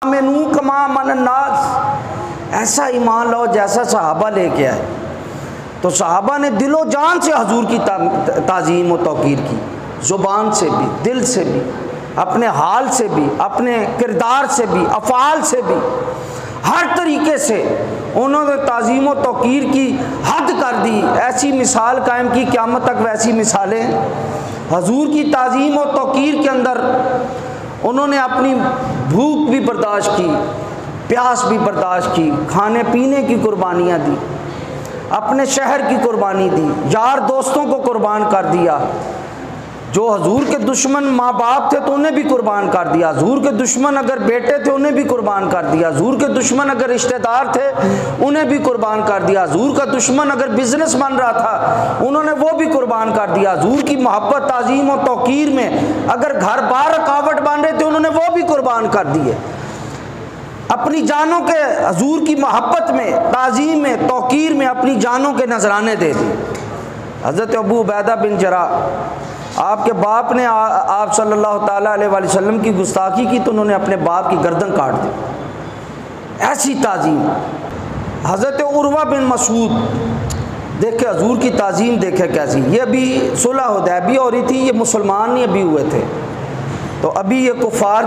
मेनू कमा मन नास, ऐसा ईमान लो जैसा सहाबा लेके आए। तो सहाबा ने दिलो जान से हजूर की ताज़ीम और तौकीर की, ज़ुबान से भी, दिल से भी, अपने हाल से भी, अपने किरदार से भी, अफ़ाल से भी, हर तरीके से उन्होंने ताज़ीम और तौकीर की हद कर दी। ऐसी मिसाल कायम की, क़यामत तक वैसी मिसालें हजूर की ताज़ीम और तौकीर के अंदर। उन्होंने अपनी भूख भी बर्दाश्त की, प्यास भी बर्दाश्त की, खाने पीने की कुर्बानियाँ दी, अपने शहर की कुर्बानी दी, यार दोस्तों को कुर्बान कर दिया। जो हजूर के दुश्मन माँ बाप थे तो उन्हें भी कुर्बान कर दिया, हजूर के दुश्मन अगर बेटे थे उन्हें भी कुर्बान कर दिया, हजूर के दुश्मन अगर रिश्तेदार थे उन्हें भी कुर्बान कर दिया, हजूर का दुश्मन अगर बिजनेस बन रहा था उन्होंने वो भी कुर्बान कर दिया। हजूर की मोहब्बत ताज़ीम और तौकीर में अगर घर बार रुकावट बन रहे थे उन्होंने वो भी कुर्बान कर दिए। अपनी जानों के हजूर की मोहब्बत में, ताज़ीम में, तौकीर में अपनी जानों के नजराने दे दिए। हज़रत अबू उबैदा बिन जर्राह, आपके बाप ने आप सल्लल्लाहु ताला अलैहि वसल्लम की गुस्ताखी की तो उन्होंने अपने बाप की गर्दन काट दी। ऐसी ताज़ीम। हज़रत उर्वा बिन मसूद, देखे हजूर की ताज़ीम देखे कैसी। ये अभी सुलह हुदैबिया हो रही थी, ये मुसलमान नहीं अभी हुए थे, तो अभी ये कुफ़ार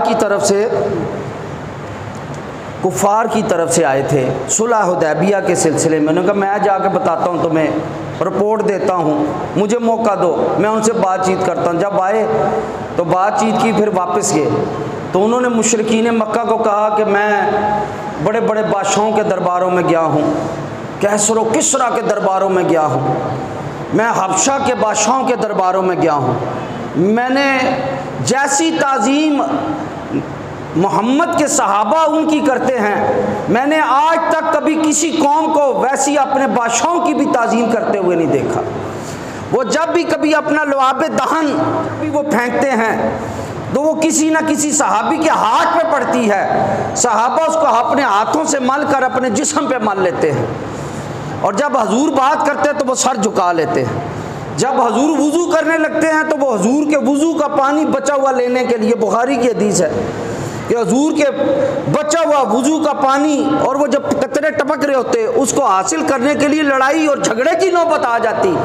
की तरफ से आए थे सुलह हुदैबिया के सिलसिले में। उन्होंने कहा मैं जाके बताता हूँ तुम्हें, रिपोर्ट देता हूँ, मुझे मौका दो, मैं उनसे बातचीत करता हूँ। जब आए तो बातचीत की, फिर वापस गए तो उन्होंने मुशरिकीन मक्का को कहा कि मैं बड़े बड़े बादशाहों के दरबारों में गया हूँ, कैसर व किस्रा के दरबारों में गया हूँ, मैं हबशा के बादशाहों के दरबारों में गया हूँ, मैंने जैसी ताज़ीम मोहम्मद के सहाबा उनकी करते हैं, मैंने आज तक कभी किसी कौम को वैसी अपने बादशाहों की भी ताज़ीम करते हुए नहीं देखा। वो जब भी कभी अपना लुआब दहन भी वो फेंकते हैं तो वो किसी न किसी सहाबी के हाथ पे पड़ती है, सहाबा उसको अपने हाथों से मल कर अपने जिस्म पे मल लेते हैं, और जब हजूर बात करते हैं तो वो सर झुका लेते हैं। जब हजूर वुज़ू करने लगते हैं तो वो हजूर के वुज़ू का पानी बचा हुआ लेने के लिए, बुखारी की हदीस है कि हजूर के बचा हुआ वुज़ू का पानी, और वो जब कतरे टपक रहे होते उसको हासिल करने के लिए लड़ाई और झगड़े की नौबत आ जाती।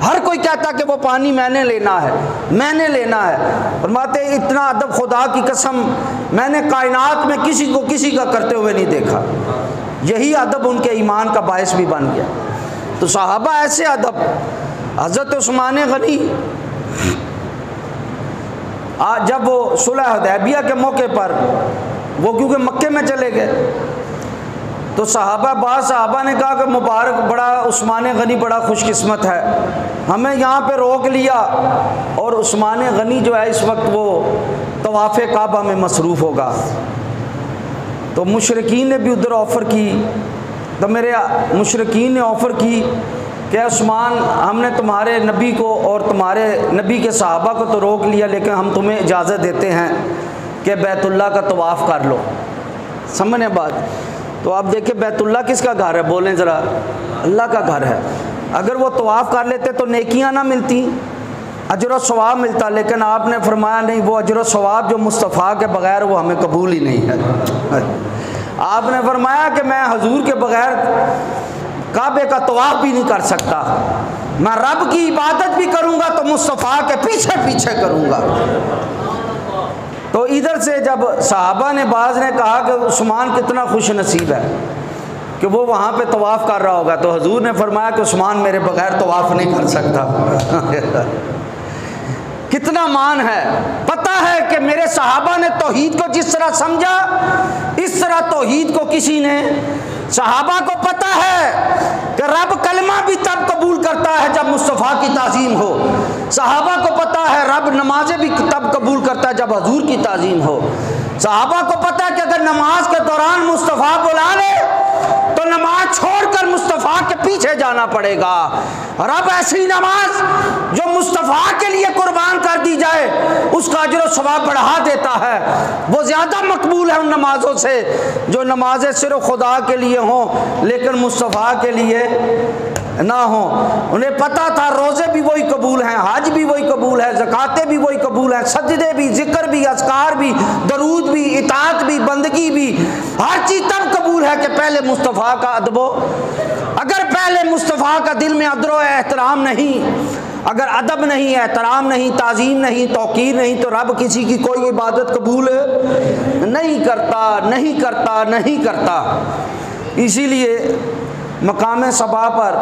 हर कोई कहता कि वो पानी मैंने लेना है, मैंने लेना है। फरमाते इतना अदब खुदा की कसम मैंने कायनात में किसी को किसी का करते हुए नहीं देखा। यही अदब उनके ईमान का बायस भी बन गया। तो सहाबा ऐसे अदब। हज़रत उस्मान गनी जब वो सुलह हुदैबिया के मौके पर वो क्योंकि मक्के में चले गए तो सहाबा ने कहा कि मुबारक, बड़ा उस्मान गनी बड़ा खुशकिस्मत है, हमें यहाँ पे रोक लिया और उस्मान गनी जो है इस वक्त वो तवाफ़े काबा में मसरूफ़ होगा। तो मुशरिकीन ने भी उधर ऑफ़र की, तो मेरे मुशरिकीन ने ऑफ़र की कि उस्मान, हमने तुम्हारे नबी को और तुम्हारे नबी के सहाबा को तो रोक लिया, लेकिन हम तुम्हें इजाज़त देते हैं कि बैतुल्लाह का तवाफ़ कर लो। समझने बात। तो आप देखिए बैतुल्लाह किसका घर है, बोलें ज़रा, अल्लाह का घर है। अगर वो तवाफ़ कर लेते तो नेकियां ना मिलती, अजर व सवाब मिलता, लेकिन आपने फरमाया नहीं, वो अजर व सवाब जो मुस्तफ़ा के बग़ैर वो हमें कबूल ही नहीं है। आपने फरमाया कि मैं हजूर के बग़ैर काबे का तवाफ़ भी नहीं कर सकता, मैं रब की इबादत भी करूँगा तो मुस्तफ़ा के पीछे पीछे करूँगा। तो इधर से जब सहाबा ने बाज़ ने कहा कि उस्मान कितना खुश नसीब है कि वो वहाँ पे तवाफ़ कर रहा होगा, तो हजूर ने फरमाया कि उस्मान मेरे बग़ैर तवाफ़ नहीं कर सकता। कितना मान है। पता है कि मेरे सहाबा ने तौहीद को जिस तरह समझा इस तरह तौहीद को किसी ने, सहाबा को पता है कि रब कलमा भी तब कबूल करता है जब मुस्तफ़ा की ताज़ीम हो, सहाबा को पता है रब नमाजें भी तब कबूल करता है जब हजूर की ताज़ीम हो, सहाबा को पता है कि अगर नमाज के दौरान मुस्तफ़ा बुला ले तो नमाज छोड़कर मुस्तफ़ा के पीछे जाना पड़ेगा। रब ऐसी नमाज जो मुस्तफ़ा के लिए कुर्बान कर दी जाए उसका अजर व सवाब बढ़ा देता है, वो ज़्यादा मकबूल है उन नमाज़ों से जो नमाजें सिर्फ खुदा के लिए हों लेकिन मुस्तफ़ा के लिए ना हो। उन्हें पता था रोज़े भी वही कबूल हैं, हज भी वही कबूल है, ज़कातें भी वही कबूल हैं, सजदे भी, ज़िक्र भी, अस्कार भी, दरूद भी, इताअत भी, बंदगी भी, हर चीज़ तब कबूल है कि पहले मुस्तफ़ा का अदबो। अगर पहले मुस्तफ़ा का दिल में अदरो एहतराम नहीं, अगर अदब नहीं, एहतराम नहीं, ताज़ीम नहीं, तौक़ीर नहीं, तो रब किसी की कोई इबादत कबूल नहीं करता, नहीं करता, नहीं करता। इसीलिए मकाम सबा पर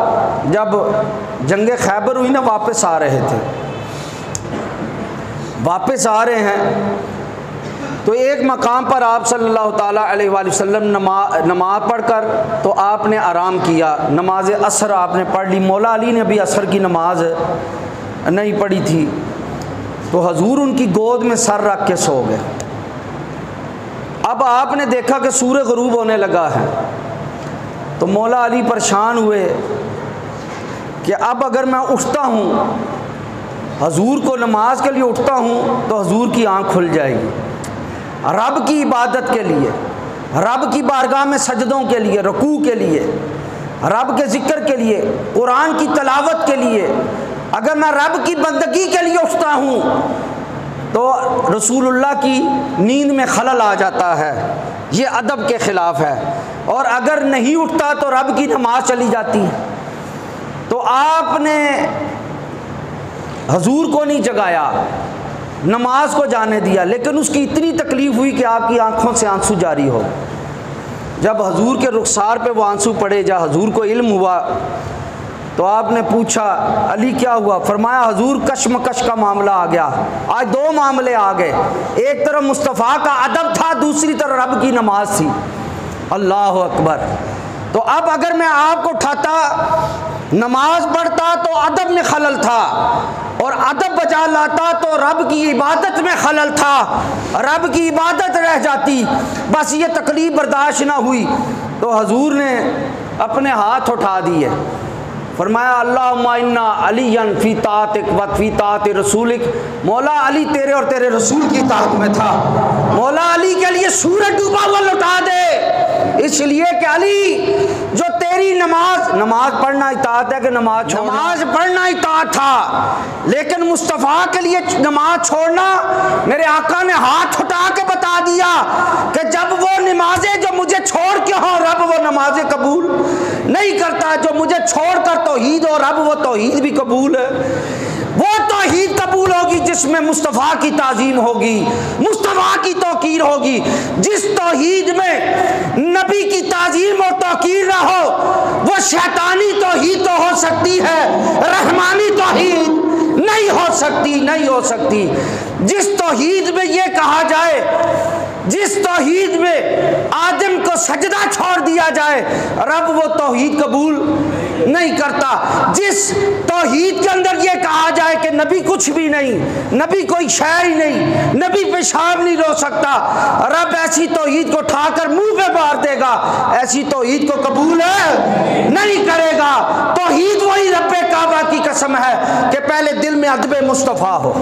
जब जंग खैबर हुई ना, वापस आ रहे थे, वापस आ रहे हैं, तो एक मकाम पर आप सल्लल्लाहु ताला अलैहि वसल्लम नमाज पढ़कर तो आपने आराम किया। नमाज असर आपने पढ़ ली। मौला अली ने भी असर की नमाज नहीं पढ़ी थी, तो हजूर उनकी गोद में सर रख के सो गए। अब आपने देखा कि सूरज ग़ुरूब होने लगा है, तो मौला अली परेशान हुए कि अब अगर मैं उठता हूँ, हजूर को नमाज के लिए उठता हूँ, तो हजूर की आँख खुल जाएगी। रब की इबादत के लिए, रब की बारगाह में सजदों के लिए, रुकू के लिए, रब के ज़िक्र के लिए, कुरान की तलावत के लिए, अगर मैं रब की बंदगी के लिए उठता हूँ तो रसूलुल्लाह की नींद में खलल आ जाता है, ये अदब के ख़िलाफ़ है। और अगर नहीं उठता तो रब की नमाज चली जाती है। तो आपने हजूर को नहीं जगाया, नमाज को जाने दिया, लेकिन उसकी इतनी तकलीफ़ हुई कि आपकी आंखों से आंसू जारी हो। जब हजूर के रुखसार पे वो आंसू पड़े, जब हजूर को इल्म हुआ, तो आपने पूछा अली क्या हुआ? फरमाया हजूर कशमकश का मामला आ गया। आज दो मामले आ गए, एक तरफ मुस्तफ़ा का अदब था, दूसरी तरफ रब की नमाज थी। अल्लाह अकबर। तो अब अगर मैं आपको उठाता, नमाज पढ़ता तो अदब में खलल था, और अदब बजा लाता तो रब की इबादत में खलल था, रब की इबादत रह जाती। बस ये तकलीफ बर्दाश्त ना हुई तो हजूर ने अपने हाथ उठा दिए, फरमाया अल्लाहुम्मा इन्ना अलियन फी तातिक व फी ताति रसूलिक। मौला अली तेरे और तेरे रसूल की ताक़त में था। मौला अली के लिए सूरज डूबा हुआ लौटा दे, इसलिए कि अली जो तेरी नमाज पढ़ना इताअत है कि नमाज पढ़ना इताअत था, लेकिन मुस्तफ़ा के लिए नमाज छोड़ना, मेरे आका ने हाथ उठा के बता दिया कि जब वो नमाजें जो मुझे छोड़ के हो, रब वो नमाजें कबूल नहीं करता। जो मुझे छोड़कर तौहीद और रब वो तौहीद भी कबूल है। वो तौहीद कबूल होगी जिसमें मुस्तफ़ा की ताज़ीम होगी, मुस्तफ़ा की तौक़ीर होगी। जिस तौहीद में नबी की ताज़ीम और तौक़ीर ना हो, वो शैतानी तौहीद तो हो सकती है, रहमानी तौहीद नहीं हो सकती, नहीं हो सकती। जिस तौहीद में ये कहा जाए, जिस तौहीद में आदम को सजदा छोड़ दिया जाए, रब वो तौहीद कबूल नहीं करता। जिस तौहीद के अंदर ये कहा जाए कि नबी कुछ भी नहीं, नबी कोई शय ही नहीं, नबी पेशाब नहीं रो सकता, रब ऐसी तौहीद को उठाकर मुंह पे मार देगा, ऐसी तौहीद को कबूल नहीं करेगा। तौहीद वही रब्बे काबा की कसम है कि पहले दिल में अदबे मुस्तफ़ा हो।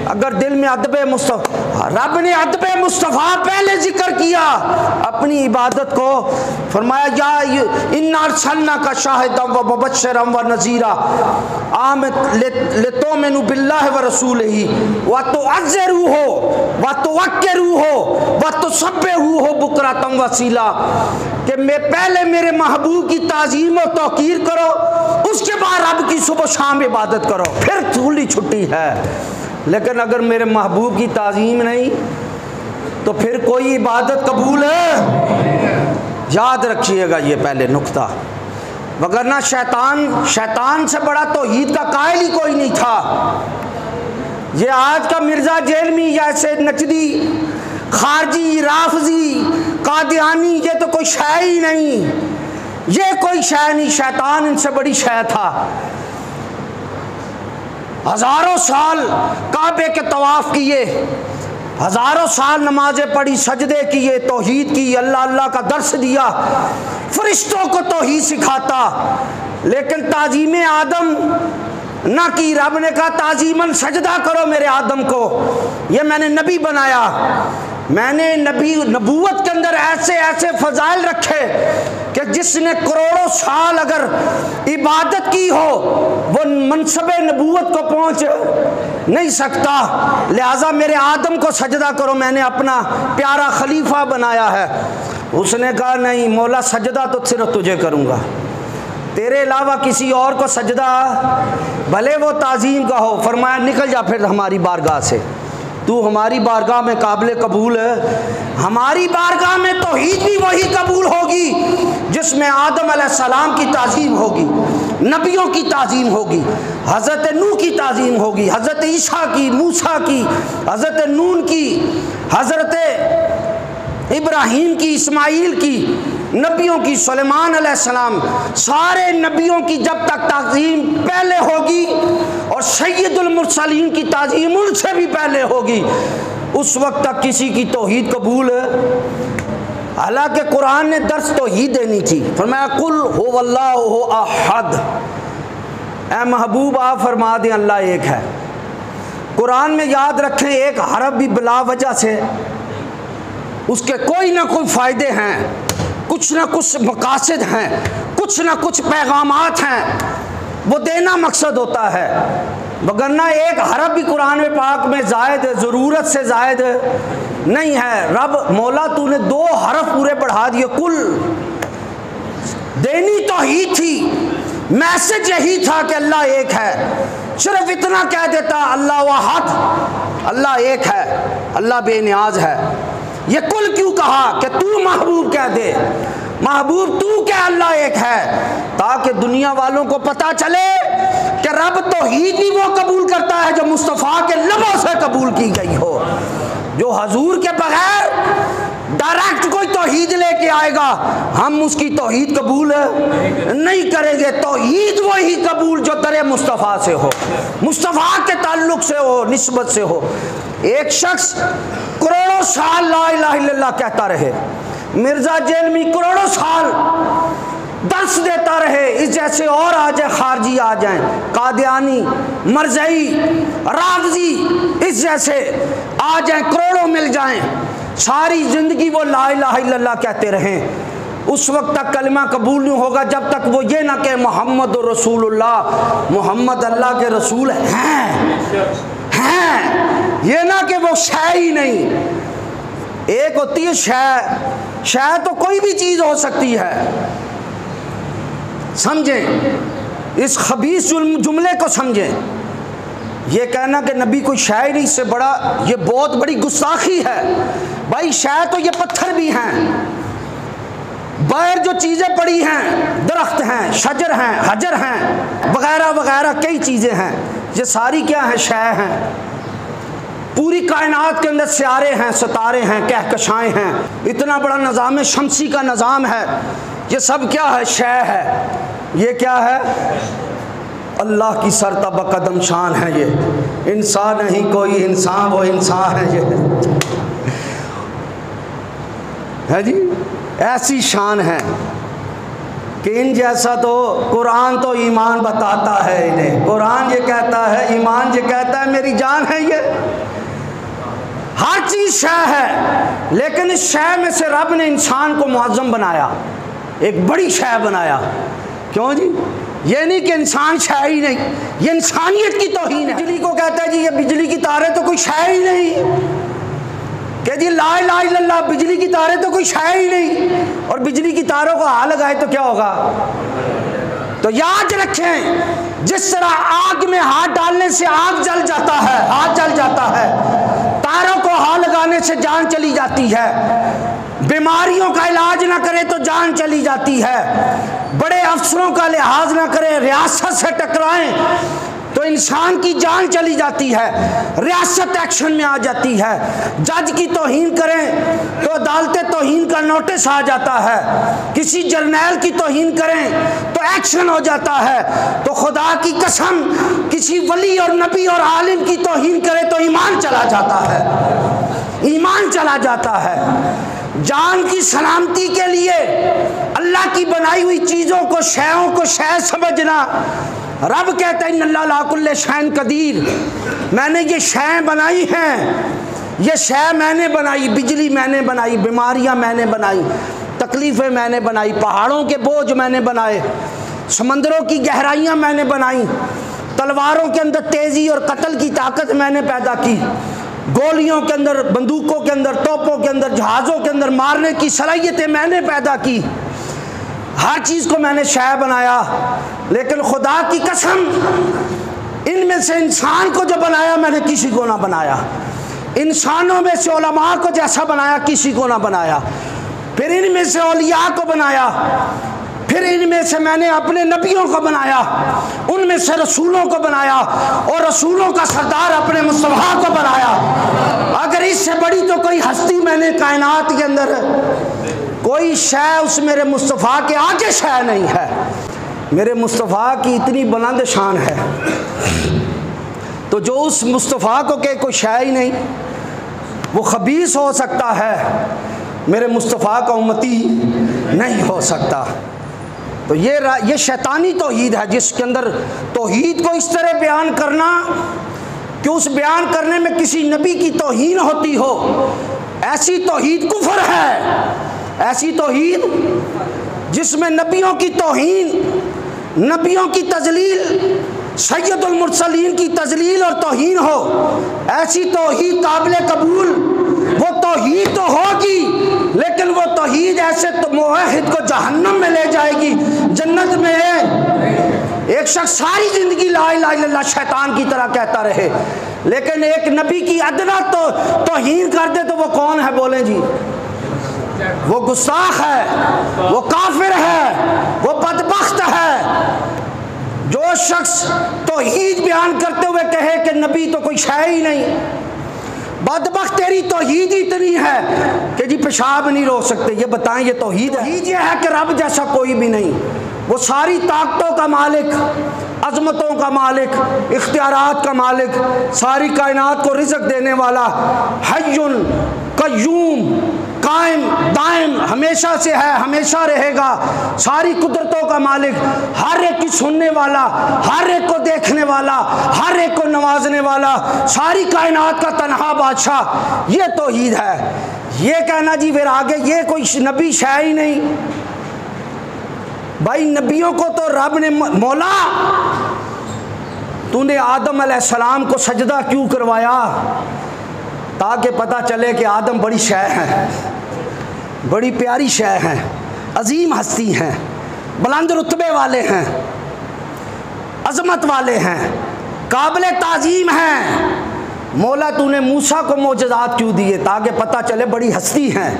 अगर दिल में अदबे मुस्तफ़ा, रब ने अदबे मुस्तफ़ा पहले जिक्र किया अपनी इबादत को, फरमाया या इन्ना अरसलना का शाहिदम व मुबश्शिरम व नज़ीरा लितुमिनु बिल्लाहि व रसूलिही व तुअज़्ज़िरूहु व तुवक्किरूहु व तुसब्बिहूहु बुकरतम व असीला। कि मैं पहले मेरे महबूब की ताज़ीम और तौक़ीर करो, उसके बाद रब की सुबह शाम इबादत करो, फिर खुली छुट्टी है। लेकिन अगर मेरे महबूब की ताज़ीम नहीं तो फिर कोई इबादत कबूल है। याद रखिएगा ये पहले नुक्ता, वगरना शैतान से बड़ा तौहीद का कायल ही कोई नहीं था। ये आज का मिर्ज़ा जेलमी या ऐसे नचदी, खारजी, राफजी, कादियानी, ये तो कोई शय ही नहीं, ये कोई शय नहीं। शैतान इनसे बड़ी शय था। हज़ारों साल काबे के तवाफ़ किए, हज़ारों साल नमाजें पढ़ी, सजदे किए, तौहीद की, अल्लाह अल्लाह का दर्स दिया, फरिश्तों को तौहीद सिखाता, लेकिन ताज़ीम आदम ना की। रब ने कहा ताज़ीमन सजदा करो मेरे आदम को, ये मैंने नबी बनाया। मैंने नबूवत के अंदर ऐसे ऐसे फजाइल रखे कि जिसने करोड़ों साल अगर इबादत की हो वो मनसबे नबूवत को पहुंच नहीं सकता। लिहाजा मेरे आदम को सजदा करो, मैंने अपना प्यारा खलीफा बनाया है। उसने कहा नहीं मौला, सजदा तो सिर्फ तुझे करूँगा, तेरे अलावा किसी और को सजदा भले वो ताज़ीम का हो। फरमाया निकल जा फिर हमारी बारगाह से, तू हमारी बारगाह में काबिल कबूल है। हमारी बारगाह में तौहीद भी वही कबूल होगी जिसमें आदम अलैहिस्सलाम की ताज़ीम होगी, नबियों की ताज़ीम होगी, हज़रत नूह की ताज़ीम होगी, हज़रत ईसा की, मूसा की, हज़रत नून की, हज़रत इब्राहीम की, इस्माइल की, नबियों की, सुलेमान अलैहिस्सलाम, सारे नबियों की जब तक ताज़ीम पहले होगी और सैयदुल मुरसलीन की ताज़ीम उनसे भी पहले होगी, उस वक्त तक किसी की तौहीद कबूल है। हालांकि कुरान ने दर्स तौहीद देनी थी। फरमाया कुल हुवल्लाहु अहद, ऐ महबूब आप फरमा दें अल्लाह एक है। कुरान में याद रखें एक हरफ भी बिला वजह से उसके कोई ना कोई फ़ायदे हैं, कुछ ना कुछ मकासद हैं, कुछ ना कुछ पैगामात हैं, वो देना मकसद होता है। वगरना एक हरफ भी कुरान में पाक में जायद ज़रूरत से जायद नहीं है। रब मौला तूने 2 हरफ पूरे बढ़ा दिए। कुल देनी तो ही थी, मैसेज यही था कि अल्लाह एक है। सिर्फ इतना कह देता अल्लाह वाहद, अल्लाह एक है, अल्लाह बेनियाज है। ये कुल क्यों कहा कि तू महबूब कह दे, महबूब तू क्या अल्लाह एक है, ताकि दुनिया वालों को पता चले कि रब तौहीद भी वो कबूल करता है जो मुस्तफ़ा के लबों से कबूल की गई हो। जो हजूर के बगैर डायरेक्ट कोई तौहीद लेके आएगा हम उसकी तौहीद कबूल नहीं करेंगे। तौहीद वही कबूल जो दरे मुस्तफ़ा से हो, मुस्तफ़ा के ताल्लुक से हो, निस्बत से हो। एक शख्स करोड़ों साल ला इलाहा इल्लल्लाह कहता रहे, मिर्जा जेलमी करोड़ों साल दर्स देता रहे, इस जैसे और आ जाए, खारजी आ जाएं, कादियानी, मरज़ई, राफ़ज़ी, इस जैसे आ जाएं, करोड़ों मिल जाएं, सारी ज़िंदगी वो ला इलाहा इल्लल्लाह कहते रहें, उस वक्त तक कलमा कबूल नहीं होगा जब तक वो ये ना कहे मोहम्मद रसूलुल्लाह, मोहम्मद अल्लाह के रसूल हैं, ये ना कि वो शय ही नहीं। एक होती है शय, शय तो कोई भी चीज़ हो सकती है। समझें इस खबीस जुमले को, समझें। ये कहना कि नबी कोई शय नहीं, इससे बड़ा ये बहुत बड़ी गुस्ताखी है। भाई शय तो ये पत्थर भी हैं, बाहर जो चीज़ें पड़ी हैं, दरख्त हैं, शजर हैं, हजर हैं, वगैरह वगैरह कई चीज़ें हैं, ये सारी क्या हैं, शय हैं। पूरी कायनात के अंदर सियारे हैं, सितारे हैं, कहकशाएँ हैं, इतना बड़ा निज़ाम शमसी का निज़ाम है, ये सब क्या है, शय है। ये क्या है, अल्लाह की सरतब कदम शान है। ये इंसान नहीं कोई इंसान, वो इंसान है। ये है जी, ऐसी शान है कि इन जैसा तो कुरान तो ईमान बताता है इन्हें। कुरान ये कहता है, ईमान ये कहता है मेरी जान है। ये हर चीज़ शय है, लेकिन इस शय में से रब ने इंसान को मुअज़्ज़म बनाया, एक बड़ी शय बनाया। क्यों जी? ये नहीं कि इंसान शय ही नहीं, ये इंसानियत की तौहीन है। बिजली को कहता है जी ये बिजली की तारें तो कोई शय ही नहीं, कि जी ला इलाहा इल्लल्लाह, बिजली की तारें तो कोई शय ही नहीं, और बिजली की तारों को हाथ लगाए तो क्या होगा। तो याद रखें, जिस तरह आग में हाथ डालने से आग जल जाता है, हाथ जल जाता है, तारों को हाथ लगाने से जान चली जाती है, बीमारियों का इलाज ना करे तो जान चली जाती है, बड़े अफसरों का लिहाज ना करें, रियासत से टकराएं तो इंसान की जान चली जाती है, रियासत एक्शन में आ जाती है, जज की तौहीन करें तो अदालतें तौहीन का नोटिस आ जाता है, किसी जर्नैल की तौहीन करें तो एक्शन हो जाता है। तो खुदा की कसम, किसी वली और नबी और आलिम की तौहीन करें तो ईमान चला जाता है, ईमान चला जाता है। जान की सलामती के लिए अल्लाह की बनाई हुई चीज़ों को, शयों को शय समझना। रब कहता है इन्नल्लाह अला कुल्लि शैइन कदीर, मैंने ये शय बनाई हैं, ये शय मैंने बनाई, बिजली मैंने बनाई, बीमारियां मैंने बनाई, तकलीफ़ें मैंने बनाई, पहाड़ों के बोझ मैंने बनाए, समंदरों की गहराइयां मैंने बनाई, तलवारों के अंदर तेज़ी और कत्ल की ताकत मैंने पैदा की, गोलियों के अंदर, बंदूकों के अंदर, तोपों के अंदर, जहाज़ों के अंदर मारने की सलाहियतें मैंने पैदा की। हर चीज़ को मैंने शय बनाया। लेकिन खुदा की कसम, इनमें से इंसान को जो बनाया मैंने किसी को ना बनाया। इंसानों में से उलमा को जैसा बनाया किसी को ना बनाया। फिर इनमें से औलिया को बनाया, फिर इनमें से मैंने अपने नबियों को बनाया, उनमें से रसूलों को बनाया, और रसूलों का सरदार अपने मुस्तफा को बनाया। अगर इससे बड़ी तो कोई हस्ती मैंने कायनात के अंदर, कोई शय उस मेरे मुस्तफा के आगे शय नहीं है। मेरे मुस्तफा की इतनी बुलंद शान है, तो जो उस मुस्तफा को के कोई शय ही नहीं, वो खबीस हो सकता है, मेरे मुस्तफा का उम्मती नहीं हो सकता। तो ये शैतानी तौहीद है, जिसके अंदर तौहीद को इस तरह बयान करना कि उस बयान करने में किसी नबी की तौहीन होती हो, ऐसी तौहीद कुफर है। ऐसी तौहीद जिसमें नबियों की तौहीन, नबियों की तजलील, सैयदुल मुरसलीन की तजलील और तौहीन हो, ऐसी तौहीद काबिल कबूल। वो तौहीद तो होगी, लेकिन वो तौहीद ऐसे तो मुवहिद को जहन्नम में ले जाएगी, जन्नत में है। एक शख्स सारी जिंदगी ला इलाहा इल्लल्लाह शैतान की तरह कहता रहे, लेकिन एक नबी की अदना तो तौहीन कर दे तो वो कौन है? बोले जी, वो गुस्ताख है, वो काफिर है, वो बदबख्त है। जो शख्स तौहीद बयान करते हुए कहे कि नबी तो कोई शय ही नहीं, बदबख्त तेरी तौहीद इतनी है कि जी पेशाब नहीं रोक सकते। ये बताएं, ये तौहीद है? ये है कि रब जैसा कोई भी नहीं, वो सारी ताकतों का मालिक, अजमतों का मालिक, इख्तियारात का मालिक, सारी कायनात को रिज़्क़ देने वाला, हय्युन कय्यूम, कायम दायम, हमेशा से है, हमेशा रहेगा, सारी कुदरतों का मालिक, हर एक की सुनने वाला, हर एक को देखने वाला, हर एक को नवाजने वाला, सारी कायनात का तन्हा बादशाह। ये तौहीद है। ये कहना जी फिर आगे ये कोई नबी शय ही नहीं। भाई नबियों को तो रब ने, मौला तूने आदम अलैहिस्सलाम को सजदा क्यों करवाया? ताकि पता चले कि आदम बड़ी शय है, बड़ी प्यारी शय है, अजीम हस्ती हैं, बुलंद रुतबे वाले हैं, अजमत वाले हैं, काबिल ताज़ीम हैं। मौला तूने मूसा को मोजज़ात क्यों दिए? ताकि पता चले बड़ी हस्ती हैं,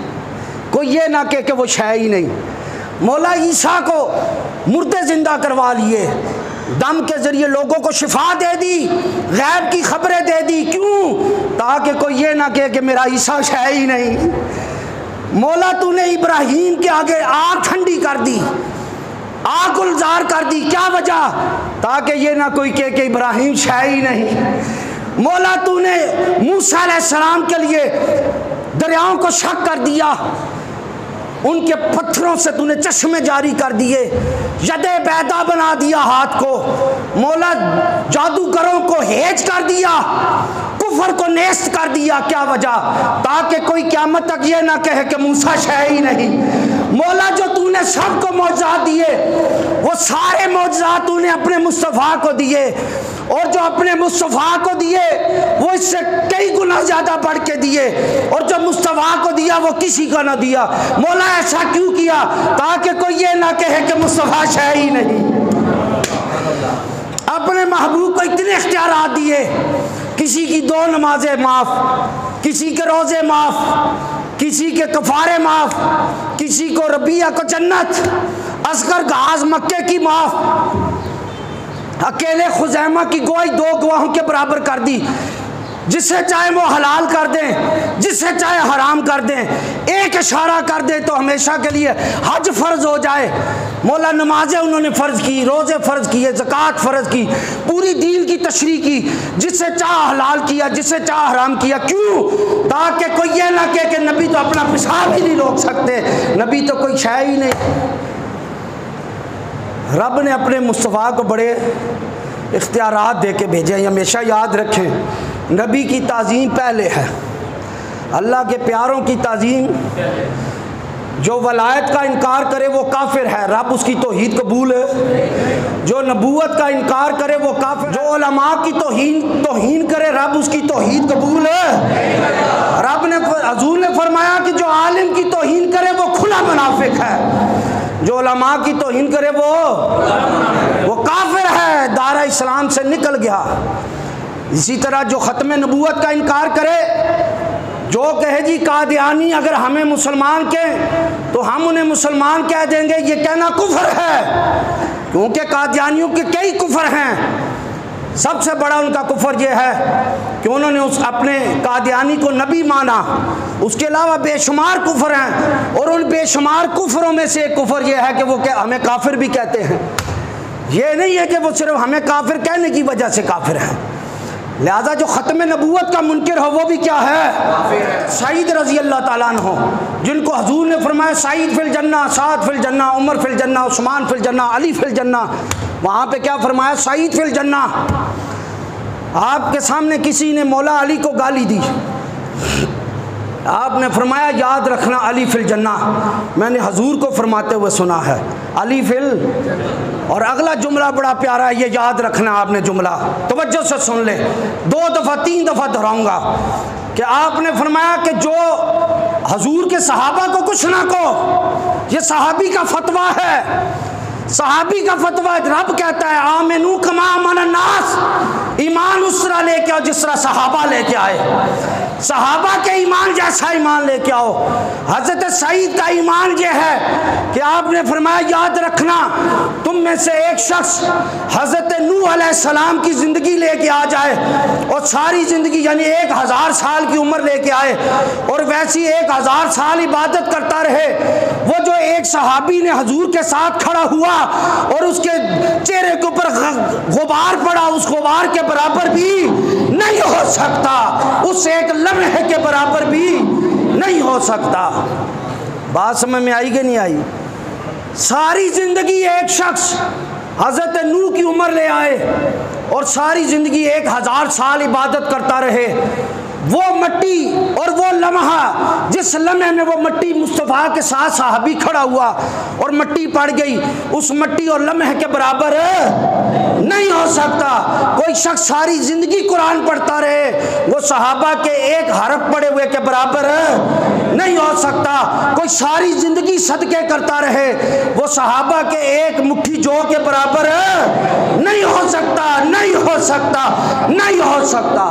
कोई ये ना कहे कि वो शय ही नहीं। मौला ईसा को मुर्दे ज़िंदा करवा लिए, दम के ज़रिए लोगों को शिफा दे दी, गैब की खबरें दे दी। क्यों? ताकि कोई ये ना कहे कि मेरा ईसा शय ही नहीं। मौला तूने इब्राहीम के आगे आग ठंडी कर दी, आग गुलजार कर दी। क्या वजह? ताकि ये ना कोई कहे कि इब्राहीम शय ही नहीं। मौला तूने मूसा अलैहिस्सलाम के लिए दरियाओं को शक कर दिया, उनके पत्थरों से तूने चश्मे जारी कर दिए, यदे बैदा बना दिया हाथ को। मौला जादूगरों को हेज कर दिया, कुफर को नेस्त कर दिया। क्या वजह? ताकि कोई क़यामत तक ये ना कहे कि मूसा शय ही नहीं। मौला जो तूने सबको मौजज़ात दिए, वो सारे मौजज़ात तूने अपने मुस्तफ़ा को दिए, और जो अपने मुस्तफ़ा को दिए वो इससे कई गुना ज़्यादा बढ़ के दिए, और जो मुस्तफ़ा को दिया वो किसी को ना दिया। मौला ऐसा क्यों किया? ताकि कोई ये ना कहे कि मुस्तफ़ा शय ही नहीं। अपने महबूब को इतने इख्तियारात दिए, किसी की 2 नमाजें माफ़, किसी के रोज़े माफ़, किसी के कफ़ारे माफ़, किसी को रबिया को जन्नत, असगर गाज मक्के की माफ़, अकेले खुजैमा की गवाही 2 गवाहों के बराबर कर दी। जिससे चाहे वो हलाल कर दें, जिससे चाहे हराम कर दें, एक इशारा कर दे तो हमेशा के लिए हज फ़र्ज हो जाए। मौला नमाजें उन्होंने फ़र्ज की, रोज़े फ़र्ज किए, ज़कात फ़र्ज की, पूरी दीन की तशरीह की, जिससे चाह हलाल किया, जिससे चाह हराम किया। क्यों? ताकि कोई ये ना कहे कि नबी तो अपना पेशाब ही नहीं रोक सकते, नबी तो कोई शय ही नहीं। रब ने अपने मुस्तफ़ा को बड़े इख्तियारात दे के भेजे। हमेशा याद रखें, नबी की ताज़ीम पहले है, अल्लाह के प्यारों की ताज़ीम, जो वलायत का इनकार करे वो काफिर है, रब उसकी तौहीद कबूल है। जो नबूवत का इनकार करे वो काफिर, जो उलमा की तौहीन करे रब उसकी तौहीद कबूल है। रब ने, हजूर ने फरमाया कि जो आलिम की तौहीन करे वो खुला मुनाफिक है, जो उलमा की तौहीन करे वो काफिर है, दायरा इस्लाम से निकल गया। इसी तरह जो ख़त्म नबूवत का इनकार करे, जो कहे जी कादियानी अगर हमें मुसलमान कहें तो हम उन्हें मुसलमान कह देंगे, ये कहना कुफ्र है, क्योंकि कादियानियों के कई कुफ्र हैं। सबसे बड़ा उनका कुफ्र ये है कि उन्होंने उस अपने कादियानी को नबी माना। उसके अलावा बेशुमार कुफ्र हैं, और उन बेशुमार कुफ्रों में से एक कुफ्र ये है कि वो हमें काफिर भी कहते हैं। ये नहीं है कि वो सिर्फ हमें काफिर कहने की वजह से काफिर हैं। लिहाजा जो ख़त्म नबूवत का मुनकिर हो वो भी क्या है? सईद रज़ी अल्लाह ताला अन्हु, जिनको हजूर ने फरमाया सईद फिल जन्ना, साद फिल जन्ना, उमर फिल जन्ना, उस्मान फिल जन्ना, अली फिल जन्ना। वहाँ पे क्या फरमाया? सईद फिल जन्ना। आपके सामने किसी ने मौला अली को गाली दी, आपने फरमाया याद रखना अली फिल जन्ना। मैंने हजूर को फरमाते हुए सुना है अली फिल, और अगला जुमला बड़ा प्यारा है, ये याद रखना आपने जुमला, तवज्जो से सुन ले, 2 दफ़ा 3 दफ़ा दोहराऊंगा कि आपने फरमाया कि जो हजूर के सहाबा को कुछ ना को, ये सहाबी का फतवा है, सहाबी का फतवा। रब कहता है आमिनू कमा अमन नास, ईमान उस तरह लेके आओ जिस तरह सहाबा लेके आए, सहाबा के ईमान जैसा ईमान लेके आओ। हजरत सईद का ईमान ये है कि आपने फरमाया याद रखना तुम में से एक शख्स हजरत नूह अलैहिस्सलाम की जिंदगी लेके आ जाए और सारी जिंदगी यानी 1000 साल की उम्र लेके आए और वैसी 1000 साल इबादत करता रहे। वो जो एक सहाबी ने हजूर के साथ खड़ा हुआ और उसके चेहरे के ऊपर गुबार पड़ा, उस गुबार के बराबर भी नहीं हो सकता, उस एक लम्हे के बराबर भी नहीं हो सकता। बात समझ में आई कि नहीं आई? सारी जिंदगी एक शख्स हजरत नूह की उम्र ले आए और सारी जिंदगी 1000 साल इबादत करता रहे। वो मट्टी और वो लम्हा, जिस लम्हे में वो मट्टी मुस्तफ़ा के साथ सहाबी खड़ा हुआ और मट्टी पड़ गई, उस मट्टी और लम्हे के बराबर नहीं हो सकता। कोई शख्स सारी जिंदगी कुरान पढ़ता रहे, वो सहाबा के एक हरफ पढ़े हुए के बराबर नहीं हो सकता। कोई सारी जिंदगी सदके करता रहे, वो सहाबा के एक मुट्ठी जौ के बराबर नहीं हो सकता, नहीं हो सकता, नहीं हो सकता।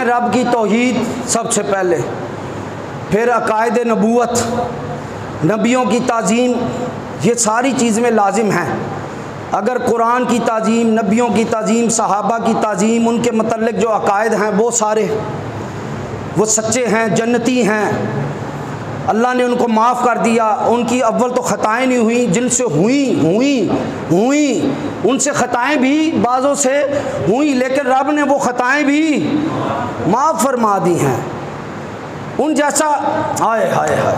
रब की तौहीद सबसे पहले, फिर अकायद नबूवत, नबियों की ताज़ीम, ये सारी चीज़ में लाजिम हैं। अगर कुरान की ताज़ीम, नबियों की ताज़ीम, सहाबा की ताज़ीम, उनके मतलब जो अकायद हैं वो सारे वो सच्चे हैं, जन्नती हैं, अल्लाह ने उनको माफ़ कर दिया, उनकी अव्वल तो ख़ताएँ नहीं हुई, जिनसे हुई उनसे ख़ताएँ भी बाज़ों से हुई, लेकिन रब ने वो ख़ताएँ भी माफ़ फरमा दी हैं। उन जैसा हाय हाय हाय।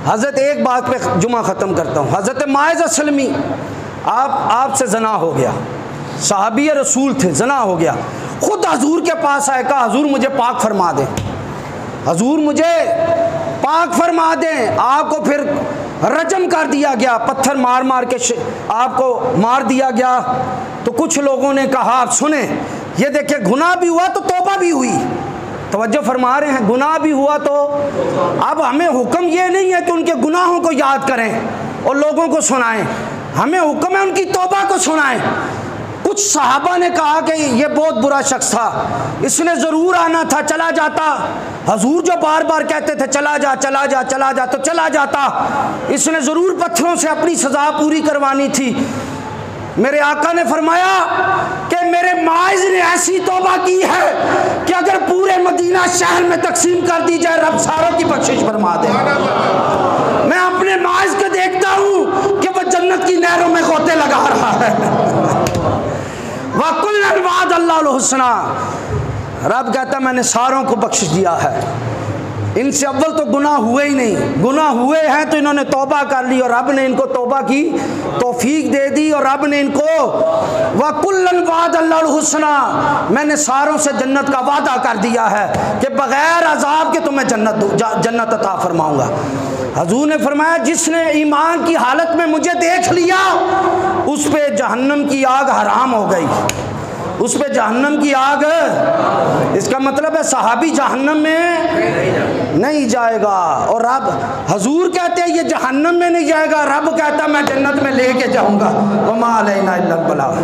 हज़रत एक बात पे जुमा ख़त्म करता हूँ। हज़रत माइज़ असलमी आपसे जना हो गया, सहाबी रसूल थे, जना हो गया, ख़ुद हजूर के पास आए, कहा हजूर मुझे पाक फरमा दें, हजूर मुझे पाक फरमा दें। आपको फिर रजम कर दिया गया, पत्थर मार मार के आपको मार दिया गया। तो कुछ लोगों ने कहा आप सुने, ये देखिए गुनाह भी हुआ तो तौबा भी हुई, तवज्जो फरमा रहे हैं, गुनाह भी हुआ तो अब हमें हुक्म ये नहीं है कि उनके गुनाहों को याद करें और लोगों को सुनाएं, हमें हुक्म है उनकी तौबा को सुनाएं। कुछ सहाबा ने कहा कि ये बहुत बुरा शख्स था, इसने ज़रूर आना था, चला जाता, हजूर जो बार बार कहते थे चला जा चला जा चला जा तो चला जाता, इसने ज़रूर पत्थरों से अपनी सज़ा पूरी करवानी थी। मेरे आका ने फरमाया कि मेरे माइज़ ने ऐसी तौबा की है कि अगर पूरे मदीना शहर में तकसीम कर दी जाए रब सारों की बख्शिश फरमा दे। मैं अपने माइज़ को देखता हूँ कि वह जन्नत की नहरों में गोते लगा रहा है। वकुल्लन वाद अल्लाहुल हुस्ना, रब कहता मैंने सारों को बख्शिश दिया है। इनसे अव्वल तो गुनाह हुए ही नहीं, गुनाह हुए हैं तो इन्होंने तौबा कर ली और रब ने इनको तौबा की तौफीक दे दी और रब ने इनको वकुल्लन वादल्लाहुल हुस्ना, मैंने सारों से जन्नत का वादा कर दिया है कि बग़ैर अजाब के तुम्हें जन्नत अता फरमाऊंगा। हजूर ने फरमाया जिसने ईमान की हालत में मुझे देख लिया उस पे जहन्नम की आग हराम हो गई, उस पे जहन्नम की आग, इसका मतलब है सहाबी जहन्नम में नहीं जाएगा। और रब हजूर कहते हैं ये जहन्नम में नहीं जाएगा, रब कहता मैं जन्नत में लेके जाऊंगा। वमा अलैना इल्लल बलाग।